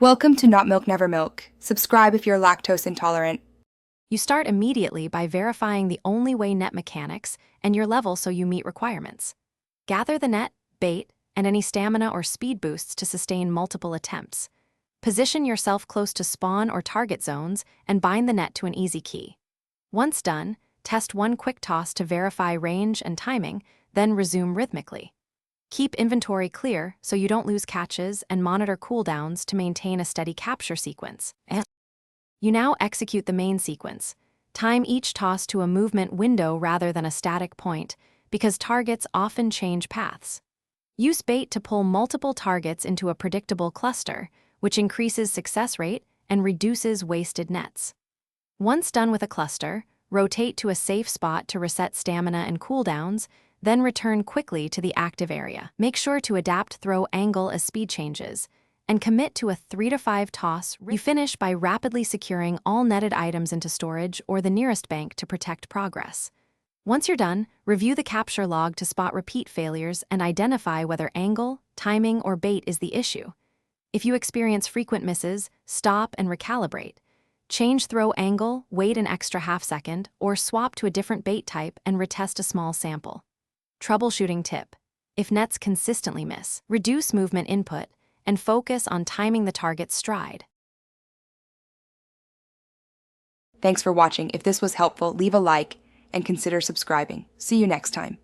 Welcome to Not Milk Never Milk. Subscribe if you're lactose intolerant. You start immediately by verifying the only way net mechanics and your level so you meet requirements. Gather the net, bait, and any stamina or speed boosts to sustain multiple attempts. Position yourself close to spawn or target zones and bind the net to an easy key. Once done, test one quick toss to verify range and timing, then resume rhythmically. Keep inventory clear so you don't lose catches and monitor cooldowns to maintain a steady capture sequence. You now execute the main sequence. Time each toss to a movement window rather than a static point, because targets often change paths. Use bait to pull multiple targets into a predictable cluster, which increases success rate and reduces wasted nets. Once done with a cluster, rotate to a safe spot to reset stamina and cooldowns, then return quickly to the active area. Make sure to adapt throw angle as speed changes, and commit to a 3 to 5 toss. You finish by rapidly securing all netted items into storage or the nearest bank to protect progress. Once you're done, review the capture log to spot repeat failures and identify whether angle, timing, or bait is the issue. If you experience frequent misses, stop and recalibrate. Change throw angle, wait an extra half second, or swap to a different bait type and retest a small sample. Troubleshooting tip: if nets consistently miss, reduce movement input and focus on timing the target's stride. Thanks for watching. If this was helpful, leave a like and consider subscribing. See you next time.